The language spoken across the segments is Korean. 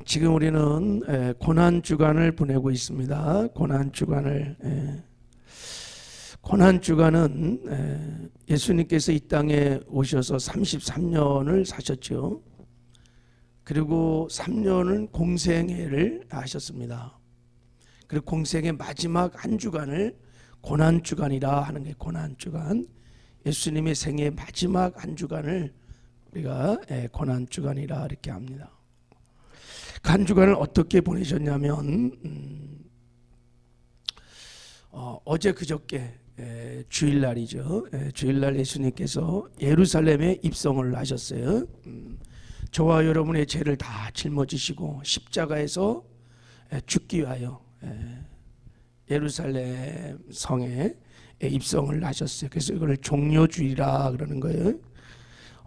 지금 우리는 고난 주간을 보내고 있습니다. 고난 주간을 고난 주간은 예수님께서 이 땅에 오셔서 33년을 사셨죠. 그리고 3년은 공생애를 하셨습니다. 그리고 공생의 마지막 한 주간을 고난 주간이라 하는 게 고난 주간. 예수님의 생애 마지막 한 주간을 우리가 고난 주간이라 이렇게 합니다. 그 한 주간을 어떻게 보내셨냐면 어제 그저께 주일날이죠. 주일날 예수님께서 예루살렘에 입성을 하셨어요. 저와 여러분의 죄를 다 짊어지시고 십자가에서 죽기 위하여 예루살렘 성에 입성을 하셨어요. 그래서 이걸 종려주의라 그러는 거예요.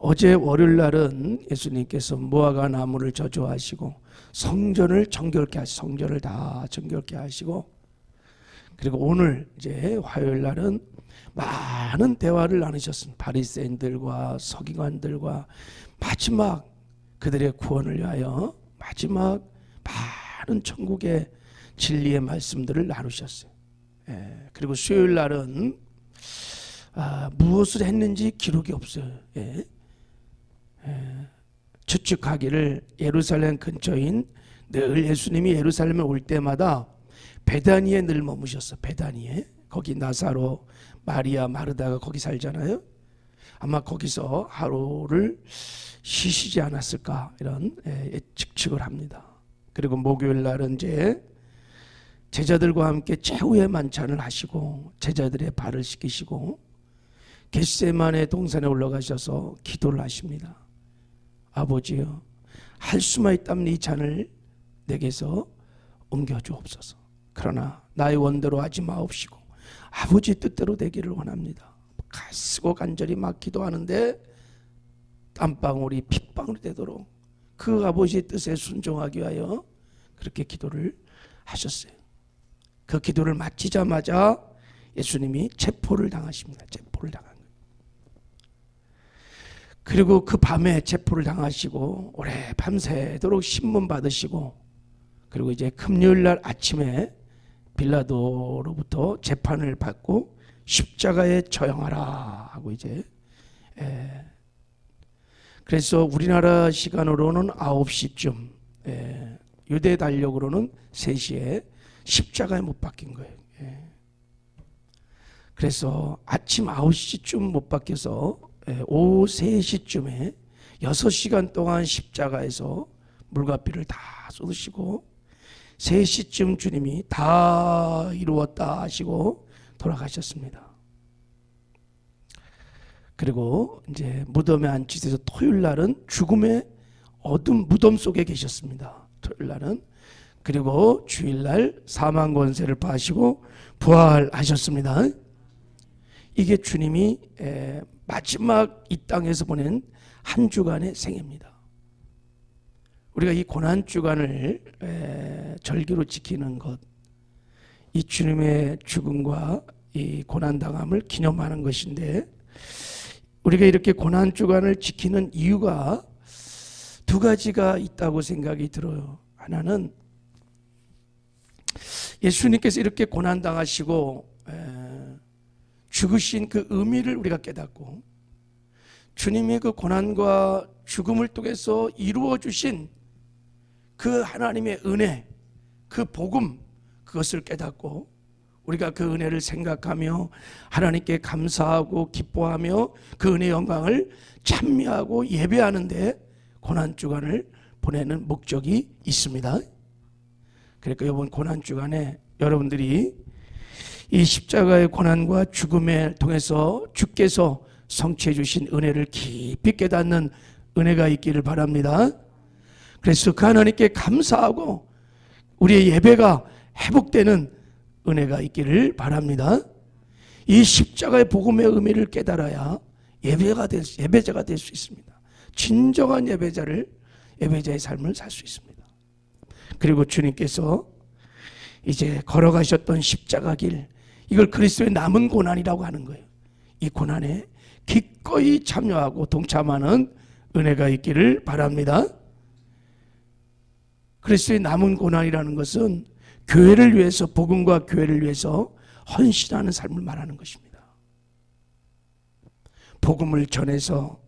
어제 월요일 날은 예수님께서 무화과 나무를 저주하시고 성전을 정결케 하시고 성전을 다 정결케 하시고, 그리고 오늘 이제 화요일 날은 많은 대화를 나누셨습니다. 바리새인들과 서기관들과 마지막 그들의 구원을 위하여 마지막 많은 천국의 진리의 말씀들을 나누셨어요. 그리고 수요일 날은 무엇을 했는지 기록이 없어요. 추측하기를 예루살렘 근처인 늘 예수님이 예루살렘에 올 때마다 베다니에 늘 머무셨어. 베다니에. 거기 나사로, 마리아, 마르다가 거기 살잖아요. 아마 거기서 하루를 쉬시지 않았을까 이런 측측을 합니다. 그리고 목요일 날은 이제 제자들과 함께 최후의 만찬을 하시고 제자들의 발을 씻기시고 겟세마네 동산에 올라가셔서 기도를 하십니다. 아버지여, 할 수만 있다면 이 잔을 내게서 옮겨주옵소서. 그러나 나의 원대로 하지 마옵시고 아버지 뜻대로 되기를 원합니다. 가쓰고 간절히 막 기도하는데 땀방울이 핏방울이 되도록 그 아버지의 뜻에 순종하기 위하여 그렇게 기도를 하셨어요. 그 기도를 마치자마자 예수님이 체포를 당하십니다. 체포를 당한 거예요. 그리고 그 밤에 체포를 당하시고 오래 밤새도록 신문 받으시고, 그리고 이제 금요일 날 아침에 빌라도로부터 재판을 받고 십자가에 처형하라 하고 이제 그래서 우리나라 시간으로는 9시쯤 유대 달력으로는 3시에 십자가에 못 박힌 거예요. 그래서 아침 9시쯤 못 박혀서 오후 3시쯤에 6시간 동안 십자가에서 물과 피를 다 쏟으시고 3시쯤 주님이 다 이루었다 하시고 돌아가셨습니다. 그리고 이제 무덤에 안치돼서 토요일 날은 죽음의 어둠 무덤 속에 계셨습니다. 토요일 날은. 그리고 주일날 사망 권세를 파시고 부활하셨습니다. 이게 주님이 마지막 이 땅에서 보낸 한 주간의 생애입니다. 우리가 이 고난 주간을 절기로 지키는 것, 이 주님의 죽음과 이 고난 당함을 기념하는 것인데, 우리가 이렇게 고난 주간을 지키는 이유가 두 가지가 있다고 생각이 들어요. 하나는 예수님께서 이렇게 고난 당하시고 죽으신 그 의미를 우리가 깨닫고, 주님의 그 고난과 죽음을 통해서 이루어 주신 그 하나님의 은혜, 그 복음, 그것을 깨닫고 우리가 그 은혜를 생각하며 하나님께 감사하고 기뻐하며 그 은혜의 영광을 찬미하고 예배하는데 고난 주간을 보내는 목적이 있습니다. 그러니까 이번 고난 주간에 여러분들이 이 십자가의 고난과 죽음을 통해서 주께서 성취해 주신 은혜를 깊이 깨닫는 은혜가 있기를 바랍니다. 그래서 그 하나님께 감사하고 우리의 예배가 회복되는 은혜가 있기를 바랍니다. 이 십자가의 복음의 의미를 깨달아야 예배자가 될 수 있습니다. 진정한 예배자의 삶을 살 수 있습니다. 그리고 주님께서 이제 걸어가셨던 십자가 길, 이걸 그리스도의 남은 고난이라고 하는 거예요. 이 고난에 기꺼이 참여하고 동참하는 은혜가 있기를 바랍니다. 그리스도의 남은 고난이라는 것은 교회를 위해서, 복음과 교회를 위해서 헌신하는 삶을 말하는 것입니다. 복음을 전해서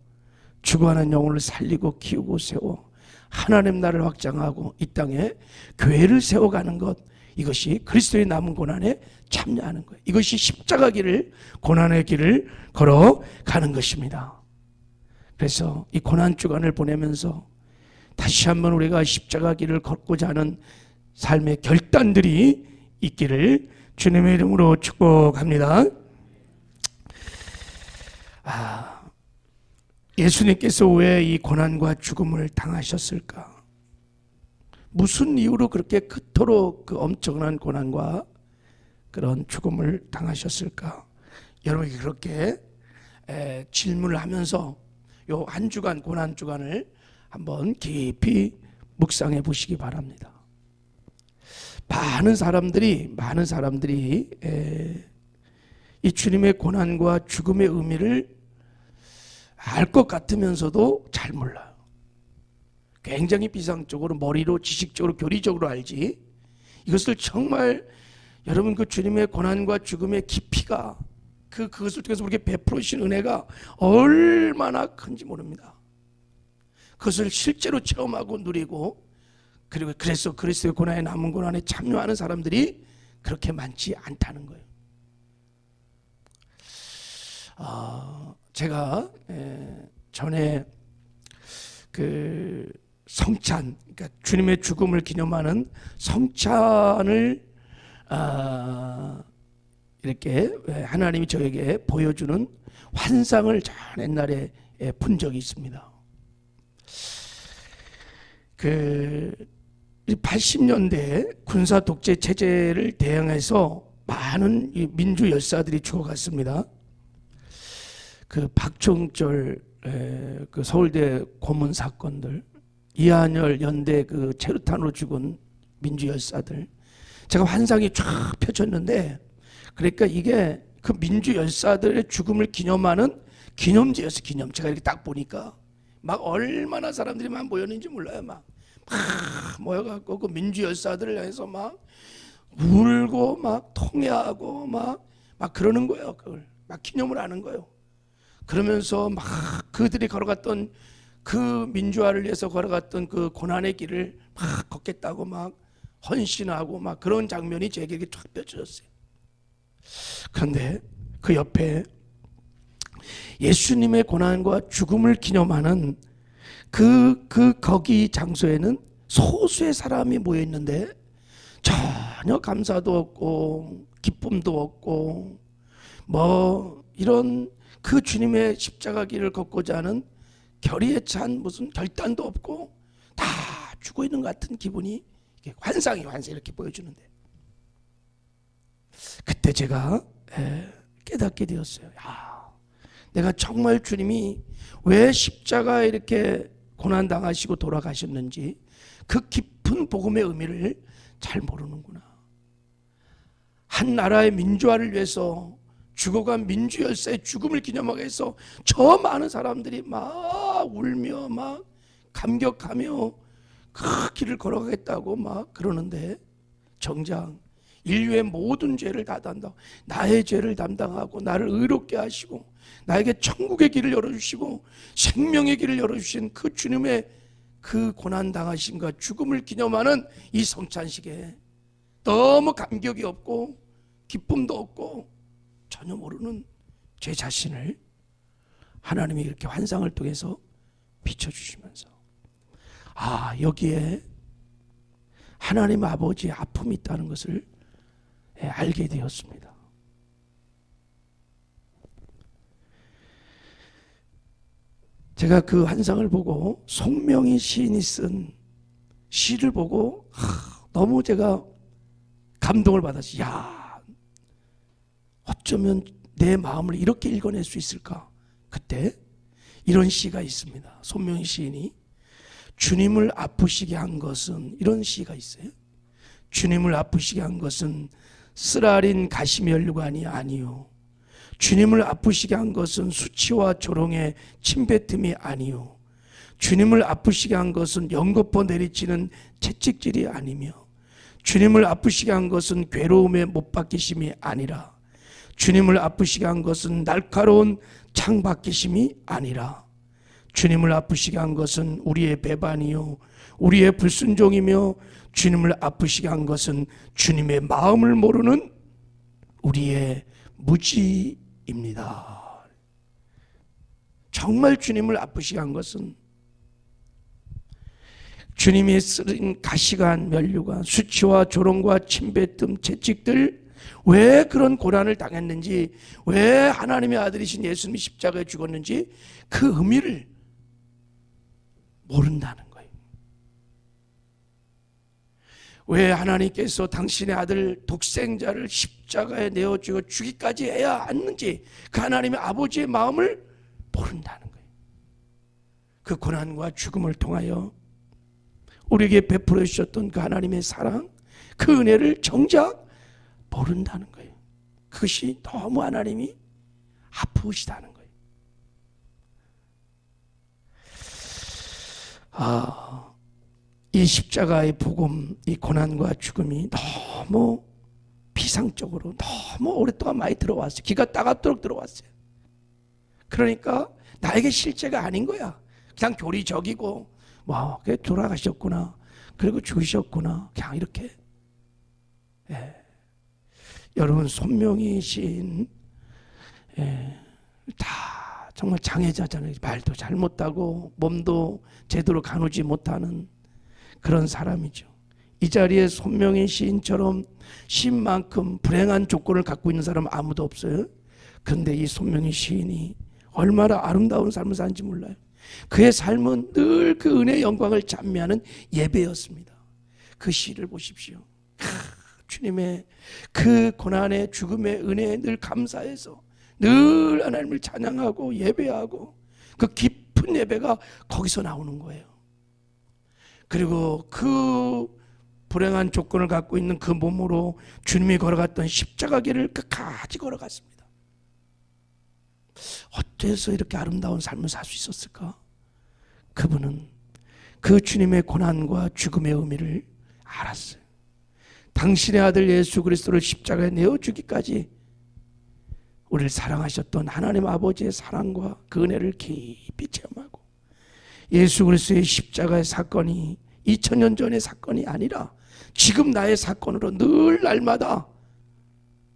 죽어가는 영혼을 살리고 키우고 세워 하나님 나라를 확장하고 이 땅에 교회를 세워가는 것, 이것이 그리스도의 남은 고난에 참여하는 거예요. 이것이 십자가 길을, 고난의 길을 걸어가는 것입니다. 그래서 이 고난 주간을 보내면서 다시 한번 우리가 십자가 길을 걷고자 하는 삶의 결단들이 있기를 주님의 이름으로 축복합니다. 예수님께서 왜 이 고난과 죽음을 당하셨을까? 무슨 이유로 그렇게 그토록 그 엄청난 고난과 그런 죽음을 당하셨을까? 여러분이 그렇게 질문을 하면서 요 한 주간, 고난 주간을 한번 깊이 묵상해 보시기 바랍니다. 많은 사람들이 이 주님의 고난과 죽음의 의미를 알 것 같으면서도 잘 몰라요. 굉장히 비상적으로, 머리로, 지식적으로, 교리적으로 알지, 이것을 정말 여러분 그 주님의 고난과 죽음의 깊이가, 그것을 통해서 우리에게 베풀어 주신 은혜가 얼마나 큰지 모릅니다. 그것을 실제로 체험하고 누리고, 그리고 그래서 그리스도의 고난에, 남은 고난에 참여하는 사람들이 그렇게 많지 않다는 거예요. 제가 전에 그 성찬, 그러니까 주님의 죽음을 기념하는 성찬을 이렇게 하나님이 저에게 보여주는 환상을 전 옛날에 본 적이 있습니다. 그 80년대 군사 독재 체제를 대항해서 많은 민주 열사들이 죽어갔습니다. 그 박종철 그 서울대 고문 사건들, 이한열 연대 그 체류탄으로 죽은 민주 열사들, 제가 환상이 쫙 펼쳤는데, 그러니까 이게 그 민주 열사들의 죽음을 기념하는 기념제였어요. 기념. 제가 이렇게 딱 보니까 막 얼마나 사람들이 막 모였는지 몰라요. 막 모여갖고 그 민주 열사들을 향해서 막 울고 막 통회하고 막 그러는 거예요. 그걸 막 기념을 하는 거예요. 그러면서 막 그들이 걸어갔던, 그 민주화를 위해서 걸어갔던 그 고난의 길을 막 걷겠다고 막 헌신하고 막 그런 장면이 제게 쫙 펼쳐졌어요. 그런데 그 옆에 예수님의 고난과 죽음을 기념하는 거기 장소에는 소수의 사람이 모여 있는데 전혀 감사도 없고 기쁨도 없고 뭐 이런 그 주님의 십자가 길을 걷고자 하는 결의에 찬 무슨 결단도 없고 다 죽어 있는 것 같은 기분이, 환상이 이렇게 보여주는데, 그때 제가 깨닫게 되었어요. 내가 정말 주님이 왜 십자가에 이렇게 고난당하시고 돌아가셨는지 그 깊은 복음의 의미를 잘 모르는구나. 한 나라의 민주화를 위해서 죽어간 민주 열사의 죽음을 기념하기 위해서 저 많은 사람들이 막 울며 막 감격하며 그 길을 걸어가겠다고 막 그러는데, 정작 인류의 모든 죄를 다 담당, 나의 죄를 담당하고 나를 의롭게 하시고 나에게 천국의 길을 열어주시고 생명의 길을 열어주신 그 주님의 그 고난당하심과 죽음을 기념하는 이 성찬식에 너무 감격이 없고 기쁨도 없고 전혀 모르는 제 자신을 하나님이 이렇게 환상을 통해서 비춰주시면서, 여기에 하나님 아버지의 아픔이 있다는 것을 알게 되었습니다. 제가 그 환상을 보고 송명희 시인이 쓴 시를 보고 너무 제가 감동을 받았어요. 어쩌면 내 마음을 이렇게 읽어낼 수 있을까? 그때 이런 시가 있습니다. 손명희 시인이 주님을 아프시게 한 것은, 이런 시가 있어요. 주님을 아프시게 한 것은 쓰라린 가시면류관이 아니요, 주님을 아프시게 한 것은 수치와 조롱의 침뱉음이 아니요, 주님을 아프시게 한 것은 연거푸 내리치는 채찍질이 아니며, 주님을 아프시게 한 것은 괴로움에 못 박히심이 아니라, 주님을 아프시게 한 것은 날카로운 창 박히심이 아니라, 주님을 아프시게 한 것은 우리의 배반이요 우리의 불순종이며, 주님을 아프시게 한 것은 주님의 마음을 모르는 우리의 무지입니다. 정말 주님을 아프시게 한 것은 주님이 쓰린 가시관, 면류관, 수치와 조롱과 침뱉음, 채찍들, 왜 그런 고난을 당했는지, 왜 하나님의 아들이신 예수님이 십자가에 죽었는지 그 의미를 모른다는 거예요. 왜 하나님께서 당신의 아들 독생자를 십자가에 내어주고 죽기까지 해야 하는지 그 하나님의 아버지의 마음을 모른다는 거예요. 그 고난과 죽음을 통하여 우리에게 베풀어 주셨던 그 하나님의 사랑, 그 은혜를 정작 모른다는 거예요. 그것이 너무 하나님이 아프시다는 거예요. 이 십자가의 복음, 이 고난과 죽음이 너무 비상적으로 너무 오랫동안 많이 들어왔어요. 귀가 따갑도록 들어왔어요. 그러니까 나에게 실제가 아닌 거야. 그냥 교리적이고 그게 돌아가셨구나, 그리고 죽으셨구나, 그냥 이렇게. 여러분, 손명희신 다 정말 장애자잖아요. 말도 잘 못하고 몸도 제대로 가누지 못하는 그런 사람이죠. 이 자리에 손명희 시인처럼 시인만큼 불행한 조건을 갖고 있는 사람은 아무도 없어요. 그런데 이 손명희 시인이 얼마나 아름다운 삶을 사는지 몰라요. 그의 삶은 늘 그 은혜의 영광을 찬미하는 예배였습니다. 그 시를 보십시오. 주님의 그 고난의 죽음의 은혜에 늘 감사해서 늘 하나님을 찬양하고 예배하고, 그 깊은 예배가 거기서 나오는 거예요. 그리고 그 불행한 조건을 갖고 있는 그 몸으로 주님이 걸어갔던 십자가 길을 끝까지 걸어갔습니다. 어째서 이렇게 아름다운 삶을 살 수 있었을까? 그분은 그 주님의 고난과 죽음의 의미를 알았어요. 당신의 아들 예수 그리스도를 십자가에 내어주기까지 우리를 사랑하셨던 하나님 아버지의 사랑과 그 은혜를 깊이 체험하고, 예수 그리스도의 십자가의 사건이 2000년 전의 사건이 아니라 지금 나의 사건으로 늘 날마다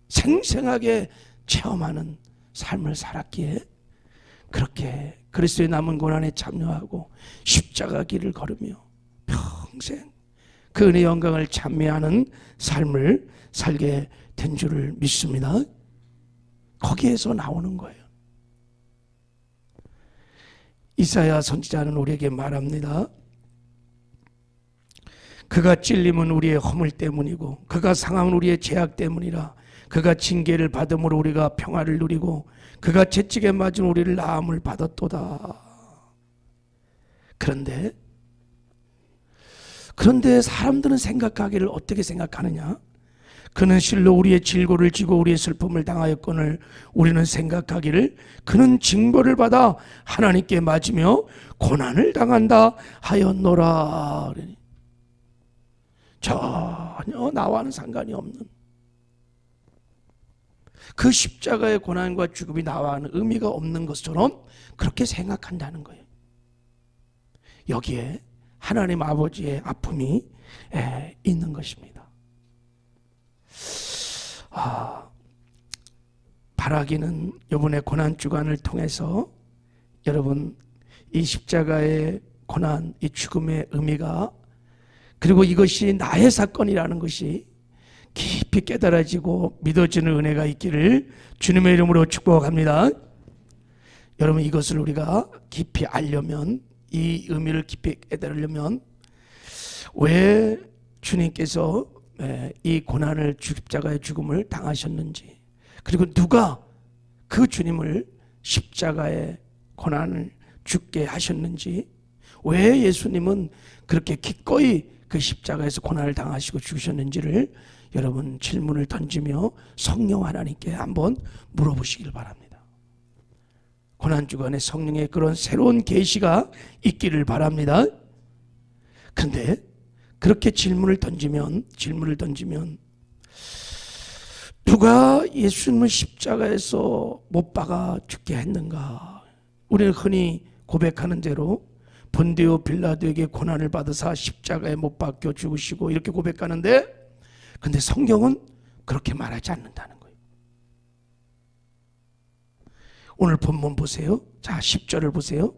생생하게 체험하는 삶을 살았기에, 그렇게 그리스도의 남은 고난에 참여하고 십자가 길을 걸으며 평생 그 은혜의 영광을 찬미하는 삶을 살게 된 줄을 믿습니다. 거기에서 나오는 거예요. 이사야 선지자는 우리에게 말합니다. 그가 찔림은 우리의 허물 때문이고 그가 상함은 우리의 죄악 때문이라. 그가 징계를 받음으로 우리가 평화를 누리고 그가 채찍에 맞은 우리를 나음을 받았도다. 그런데 사람들은 생각하기를 어떻게 생각하느냐? 그는 실로 우리의 질고를 지고 우리의 슬픔을 당하였거늘 우리는 생각하기를 그는 징벌을 받아 하나님께 맞으며 고난을 당한다 하였노라. 전혀 나와는 상관이 없는 그 십자가의 고난과 죽음이 나와는 의미가 없는 것처럼 그렇게 생각한다는 거예요. 여기에 하나님 아버지의 아픔이 있는 것입니다. 바라기는 이번에 고난 주간을 통해서 여러분, 이 십자가의 고난, 이 죽음의 의미가, 그리고 이것이 나의 사건이라는 것이 깊이 깨달아지고 믿어지는 은혜가 있기를 주님의 이름으로 축복합니다. 여러분, 이것을 우리가 깊이 알려면, 이 의미를 깊이 깨달으려면 왜 주님께서 이 고난을, 십자가의 죽음을 당하셨는지, 그리고 누가 그 주님을 십자가의 고난을 죽게 하셨는지, 왜 예수님은 그렇게 기꺼이 그 십자가에서 고난을 당하시고 죽으셨는지를 여러분 질문을 던지며 성령 하나님께 한번 물어보시길 바랍니다. 고난주간에 성령의 그런 새로운 계시가 있기를 바랍니다. 그런데 그렇게 질문을 던지면 누가 예수님을 십자가에서 못 박아 죽게 했는가? 우리는 흔히 고백하는 대로 본디오 빌라도에게 고난을 받으사 십자가에 못 박혀 죽으시고 이렇게 고백하는데, 근데 성경은 그렇게 말하지 않는다는 거예요. 오늘 본문 보세요. 자, 10절을 보세요.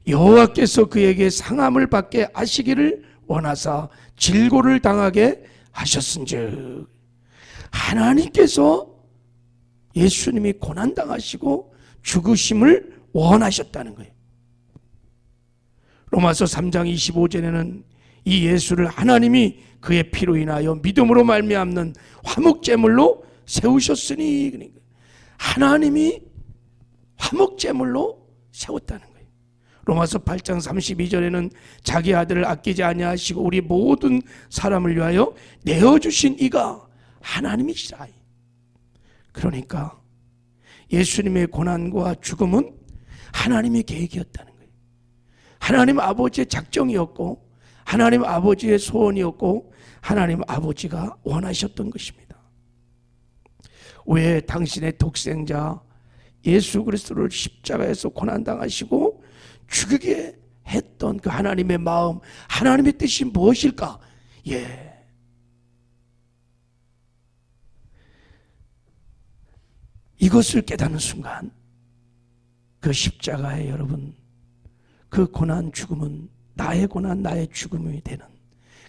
여호와께서 그에게 상함을 받게 하시기를 원하사 질고를 당하게 하셨은즉, 하나님께서 예수님이 고난당하시고 죽으심을 원하셨다는 거예요. 로마서 3장 25절에는 이 예수를 하나님이 그의 피로 인하여 믿음으로 말미암는 화목제물로 세우셨으니, 그러니까 하나님이 화목제물로 세웠다는 거예요. 로마서 8장 32절에는 자기 아들을 아끼지 아니하시고 우리 모든 사람을 위하여 내어주신 이가 하나님이시라. 그러니까 예수님의 고난과 죽음은 하나님의 계획이었다는 거예요. 하나님 아버지의 작정이었고, 하나님 아버지의 소원이었고, 하나님 아버지가 원하셨던 것입니다. 왜 당신의 독생자 예수 그리스도를 십자가에서 고난당하시고 죽이게 했던 그 하나님의 마음, 하나님의 뜻이 무엇일까? 이것을 깨닫는 순간 그 십자가에 여러분, 그 고난 죽음은 나의 고난 나의 죽음이 되는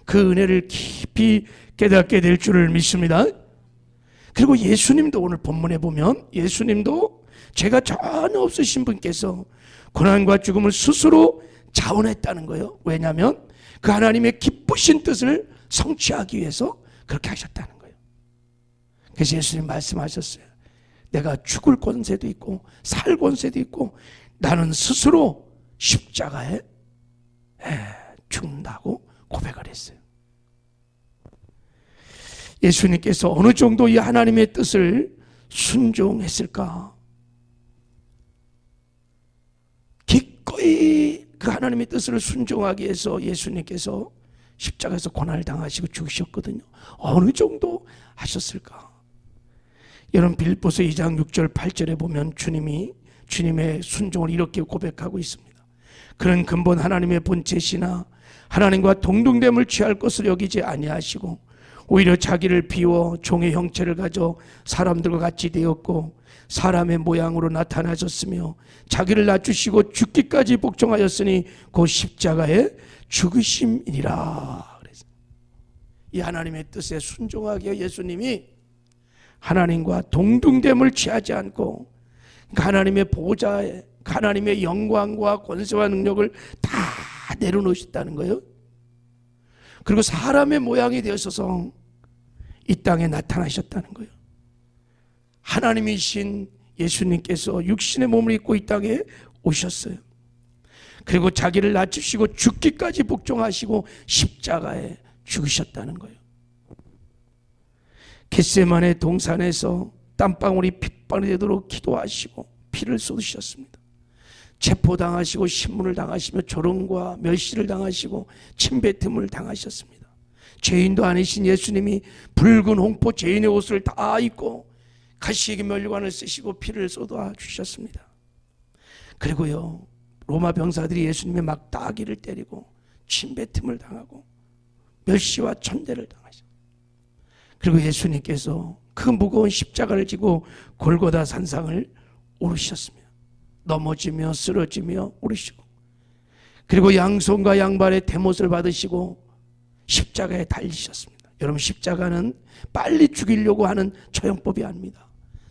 그 은혜를 깊이 깨닫게 될 줄을 믿습니다. 그리고 예수님도 오늘 본문에 보면 예수님도 죄가 전혀 없으신 분께서 고난과 죽음을 스스로 자원했다는 거예요. 왜냐하면 그 하나님의 기쁘신 뜻을 성취하기 위해서 그렇게 하셨다는 거예요. 그래서 예수님 말씀하셨어요. 내가 죽을 권세도 있고 살 권세도 있고 나는 스스로 십자가에 죽는다고 고백을 했어요. 예수님께서 어느 정도 이 하나님의 뜻을 순종했을까? 기꺼이 그 하나님의 뜻을 순종하기 위해서 예수님께서 십자가에서 고난을 당하시고 죽으셨거든요. 어느 정도 하셨을까? 여러분, 빌립보서 2장 6절 8절에 보면 주님의 순종을 이렇게 고백하고 있습니다. 그는 근본 하나님의 본체시나 하나님과 동등됨을 취할 것을 여기지 아니하시고 오히려 자기를 비워 종의 형체를 가져 사람들과 같이 되었고 사람의 모양으로 나타나셨으며 자기를 낮추시고 죽기까지 복종하였으니 그 십자가의 죽으심이니라. 그래서 이 하나님의 뜻에 순종하기에 예수님이 하나님과 동등됨을 취하지 않고 하나님의 보좌에 하나님의 영광과 권세와 능력을 다 내려놓으셨다는 거예요. 그리고 사람의 모양이 되어서 이 땅에 나타나셨다는 거예요. 하나님이신 예수님께서 육신의 몸을 입고 이 땅에 오셨어요. 그리고 자기를 낮추시고 죽기까지 복종하시고 십자가에 죽으셨다는 거예요. 겟세마네 동산에서 땀방울이 핏방울이 되도록 기도하시고 피를 쏟으셨습니다. 체포당하시고 신문을 당하시며 조롱과 멸시를 당하시고 침뱉음을 당하셨습니다. 죄인도 아니신 예수님이 붉은 홍포 죄인의 옷을 다 입고 가시에게 면류관을 쓰시고 피를 쏟아 주셨습니다. 그리고요, 로마 병사들이 예수님의 막다기를 때리고 침뱉음을 당하고 멸시와 천대를 당하셨습니다. 그리고 예수님께서 그 무거운 십자가를 지고 골고다 산상을 오르셨습니다. 넘어지며 쓰러지며 오르시고, 그리고 양손과 양발에 대못을 받으시고 십자가에 달리셨습니다. 여러분, 십자가는 빨리 죽이려고 하는 처형법이 아닙니다.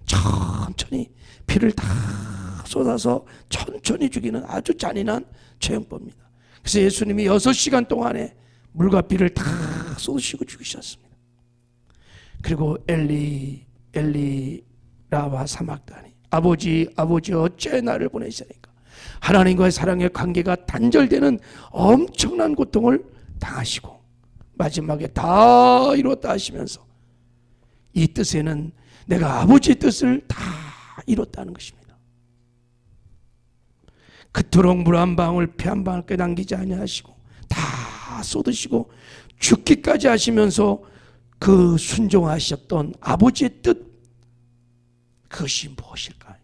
천천히 피를 다 쏟아서 천천히 죽이는 아주 잔인한 처형법입니다. 그래서 예수님이 6시간 동안에 물과 피를 다 쏟으시고 죽이셨습니다. 그리고 엘리 엘리 라마 사막다니, 아버지 아버지 어째 나를 보내시니까, 하나님과의 사랑의 관계가 단절되는 엄청난 고통을 당하시고 마지막에 다 이뤘다 하시면서 이 뜻에는 내가 아버지의 뜻을 다 이뤘다는 것입니다. 그토록 물 한 방울 피 한 방울 빼당기지 아니하시고 다 쏟으시고 죽기까지 하시면서 그 순종하셨던 아버지의 뜻, 그것이 무엇일까요?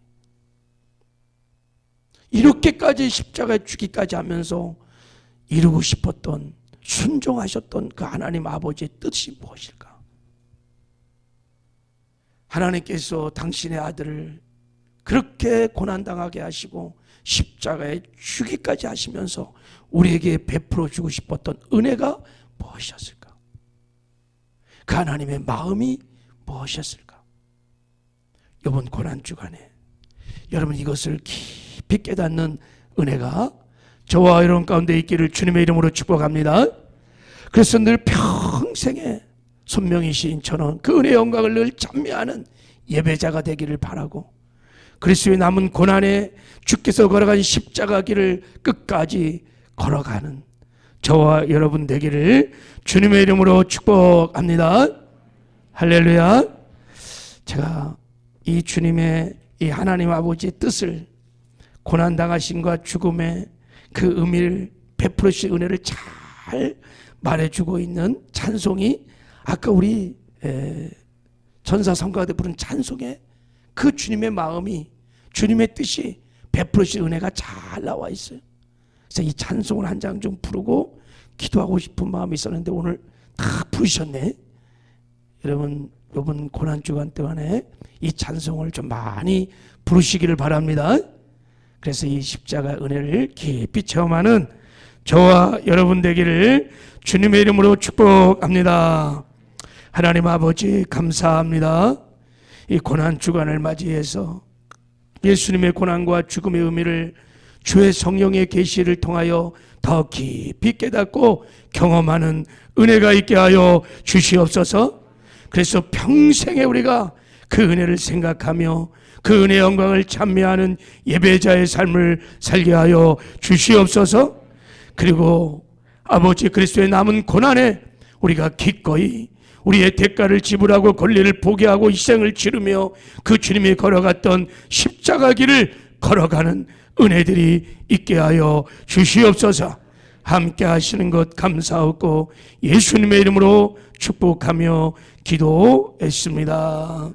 이렇게까지 십자가에 죽기까지 하면서 이루고 싶었던, 순종하셨던 그 하나님 아버지의 뜻이 무엇일까? 하나님께서 당신의 아들을 그렇게 고난당하게 하시고 십자가에 죽기까지 하시면서 우리에게 베풀어 주고 싶었던 은혜가 무엇이었을까? 그 하나님의 마음이 무엇이었을까? 이번 고난주간에 여러분 이것을 깊이 깨닫는 은혜가 저와 여러분 가운데 있기를 주님의 이름으로 축복합니다. 그래서 늘 평생에 손명희 시인처럼 그 은혜의 영광을 늘 찬미하는 예배자가 되기를 바라고, 그리스도의 남은 고난에 주께서 걸어간 십자가 길을 끝까지 걸어가는 저와 여러분 되기를 주님의 이름으로 축복합니다. 할렐루야. 제가 이 주님의 이 하나님 아버지의 뜻을, 고난당하심과 죽음의 그 의미를, 베풀으신 은혜를 잘 말해주고 있는 찬송이 아까 우리 전사 성가대 부른 찬송에 그 주님의 마음이, 주님의 뜻이, 베풀으신 은혜가 잘 나와 있어요. 그래서 이 찬송을 한 장 좀 부르고 기도하고 싶은 마음이 있었는데 오늘 다 부르셨네. 여러분 이번 고난주간 동안에 이 찬송을 좀 많이 부르시기를 바랍니다. 그래서 이 십자가 은혜를 깊이 체험하는 저와 여러분 되기를 주님의 이름으로 축복합니다. 하나님 아버지 감사합니다. 이 고난주간을 맞이해서 예수님의 고난과 죽음의 의미를 주의 성령의 계시를 통하여 더 깊이 깨닫고 경험하는 은혜가 있게 하여 주시옵소서. 그래서 평생에 우리가 그 은혜를 생각하며 그 은혜의 영광을 찬미하는 예배자의 삶을 살게 하여 주시옵소서. 그리고 아버지 그리스도의 남은 고난에 우리가 기꺼이 우리의 대가를 지불하고 권리를 포기하고 희생을 치르며 그 주님이 걸어갔던 십자가 길을 걸어가는 은혜들이 있게 하여 주시옵소서. 함께 하시는 것 감사하고 예수님의 이름으로 축복하며 기도했습니다.